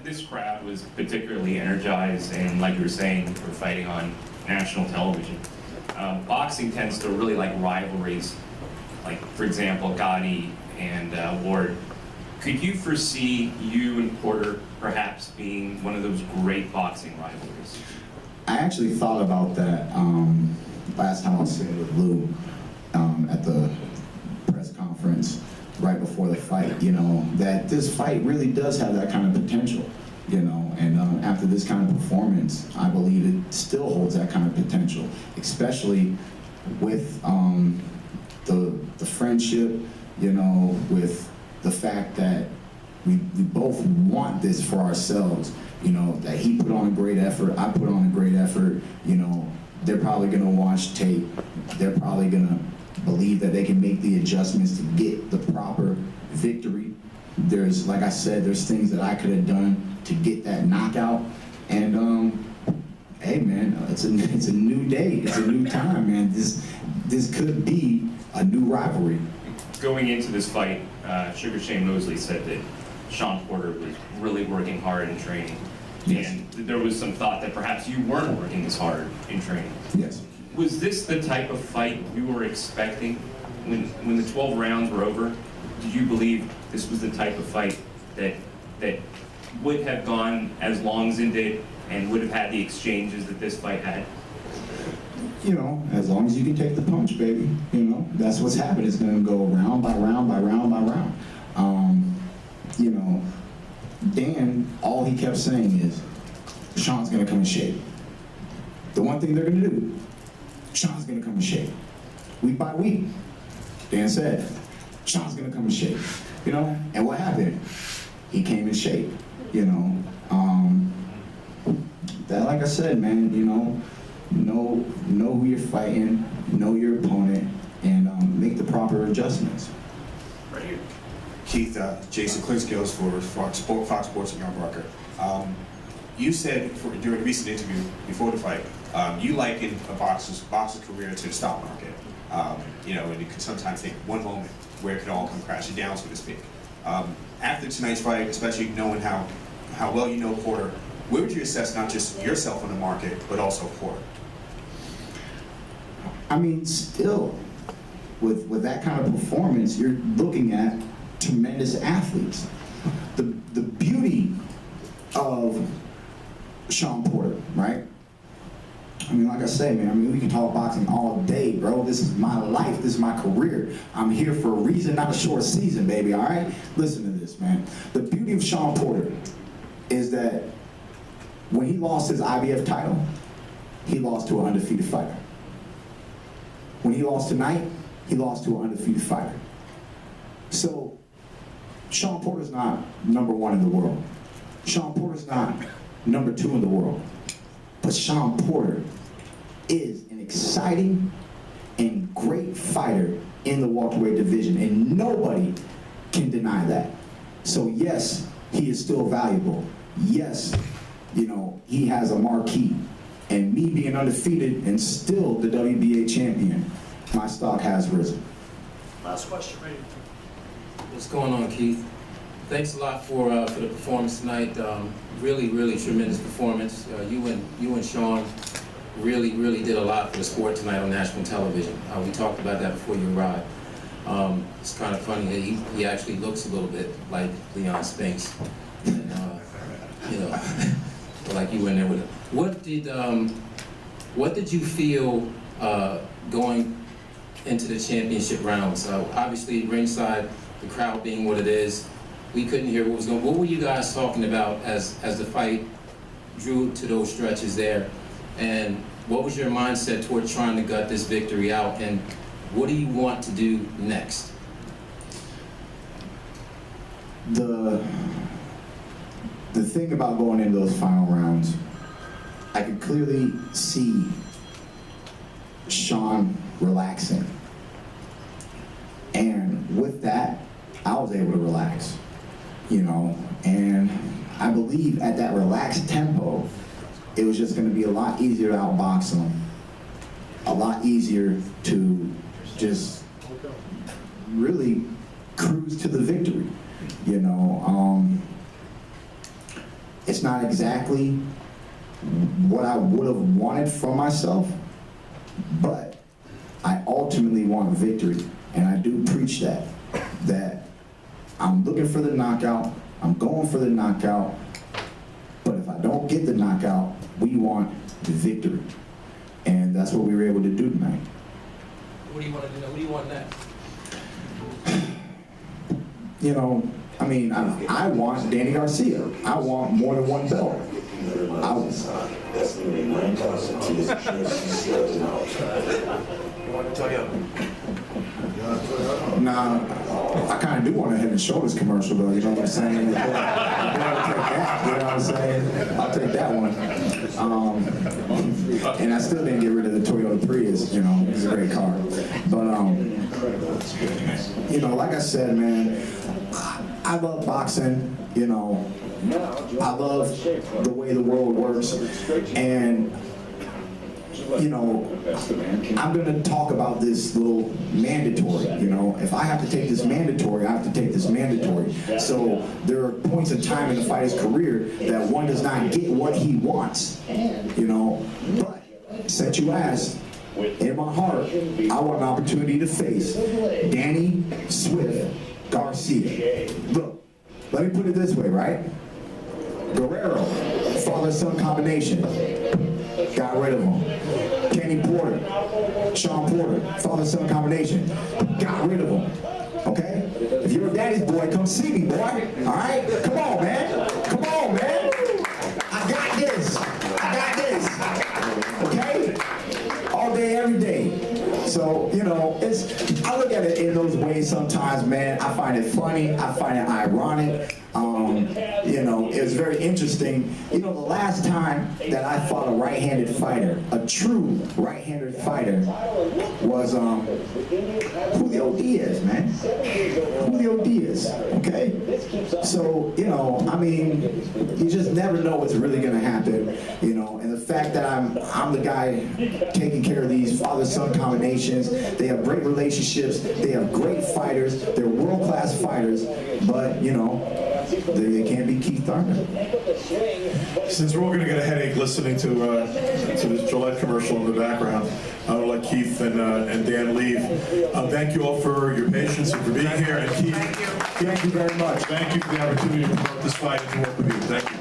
This crowd was particularly energized, and like you were saying, we're fighting on national television. Boxing tends to really like rivalries, like, for example, Gotti and Ward. Could you foresee you and Porter perhaps being one of those great boxing rivalries? I actually thought about that last time I was sitting with Lou at the press conference right before the fight, you know, that this fight really does have that kind of potential, you know, and after this kind of performance, I believe it still holds that kind of potential, especially with the friendship, you know, with the fact that we both want this for ourselves, you know, that he put on a great effort, I put on a great effort, you know, they're probably gonna watch tape, they're probably gonna believe that they can make the adjustments to get the proper victory. There's, like I said, there's things that I could have done to get that knockout, and hey man, it's a new day, it's a new time, man. This could be a new rivalry. Going into this fight, Sugar Shane Mosley said that Shawn Porter was really working hard in training. Yes. And there was some thought that perhaps you weren't working as hard in training. Yes. Was this the type of fight you were expecting when the 12 rounds were over? Did you believe this was the type of fight that would have gone as long as it did and would have had the exchanges that this fight had? You know, as long as you can take the punch, baby, you know, that's what's happened. It's going to go round by round by round by round. You know, Dan, all he kept saying is, Shawn's going to come in shape. The one thing they're going to do, Shawn's going to come in shape. Week by week, Dan said, Shawn's going to come in shape. You know, and what happened? He came in shape, you know. That, like I said, man, you know who you're fighting, know your opponent, and make the proper adjustments. Right here. Keith, Jason Clinskills for Fox Sports in Yarmouth. You said during a recent interview before the fight, you likened a boxer's career to the stock market. You know, and it could sometimes take one moment where it could all come crashing down, so to speak. After tonight's fight, especially knowing how well you know Porter, where would you assess not just yourself on the market, but also Porter? I mean, still, with that kind of performance, you're looking at tremendous athletes. The beauty of Shawn Porter, right? I mean, like I say, man, I mean, we can talk boxing all day, bro. This is my life, this is my career. I'm here for a reason, not a short season, baby, all right? Listen to this, man. The beauty of Shawn Porter is that when he lost his IBF title, he lost to an undefeated fighter. When he lost tonight, he lost to an undefeated fighter. So, Shawn Porter's not #1 in the world. Shawn Porter's not #2 in the world. But Shawn Porter is an exciting and great fighter in the welterweight division, and nobody can deny that. So yes, he is still valuable. Yes, you know, he has a marquee. And me being undefeated and still the WBA champion, my stock has risen. Last question, Ray. What's going on, Keith? Thanks a lot for the performance tonight. Really tremendous performance. You and Shawn really did a lot for the sport tonight on national television. We talked about that before you arrived. It's kind of funny that he actually looks a little bit like Leon Spinks, and, you know, like you were in there with him. What did you feel going into the championship rounds? Obviously, ringside, the crowd being what it is, we couldn't hear what was going on. What were you guys talking about as the fight drew to those stretches there? And what was your mindset toward trying to gut this victory out? And what do you want to do next? The thing about going into those final rounds, I could clearly see Shawn relaxing. And with that, I was able to relax, you know, and I believe at that relaxed tempo, it was just going to be a lot easier to outbox him, a lot easier to just really cruise to the victory, you know. It's not exactly what I would have wanted from myself, but I ultimately want victory, and I do preach that I'm looking for the knockout, I'm going for the knockout, but if I don't get the knockout, we want the victory, and that's what we were able to do tonight. What do you want to do now? What do you want next? You know, I mean, I want Danny Garcia. I want more than one belt. Nah, I kind of do want a Head and Shoulders commercial though, you know what I'm saying? I'll take that, you know what I'm saying? I'll take that one. And I still didn't get rid of the Toyota Prius, you know, it's a great car. But, you know, like I said, man, I love boxing, you know, I love the way the world works, and you know, I'm going to talk about this little mandatory, you know. If I have to take this mandatory, I have to take this mandatory. So there are points in time in the fighter's career that one does not get what he wants, you know. But, since you asked, in my heart, I want an opportunity to face Danny Swift Garcia. Look, let me put it this way, right? Guerrero, father-son combination. Got rid of him. Kenny Porter, Shawn Porter, father-son combination. Got rid of him. Okay? If you're a daddy's boy, come see me, boy. Alright? Come on, man. Come on, man. I got this. I got this. Okay? All day, every day. So, you know, I look at it in those ways sometimes, man. I find it funny. I find it ironic. You know, it was very interesting. You know, the last time that I fought a right-handed fighter, a true right-handed fighter, was Julio Diaz, man. Julio Diaz, okay? So, you know, I mean, you just never know what's really going to happen, you know, and the fact that I'm the guy taking care of these father-son combinations. They have great relationships, they have great fighters, they're world-class fighters, but, you know, they can't be Keith Thurman. Since we're all going to get a headache listening to this Gillette commercial in the background, I would like Keith and Dan leave. Thank you all for your patience and for being here. And Keith, Thank you very much. thank you for the opportunity to promote this fight and to work with you. Thank you.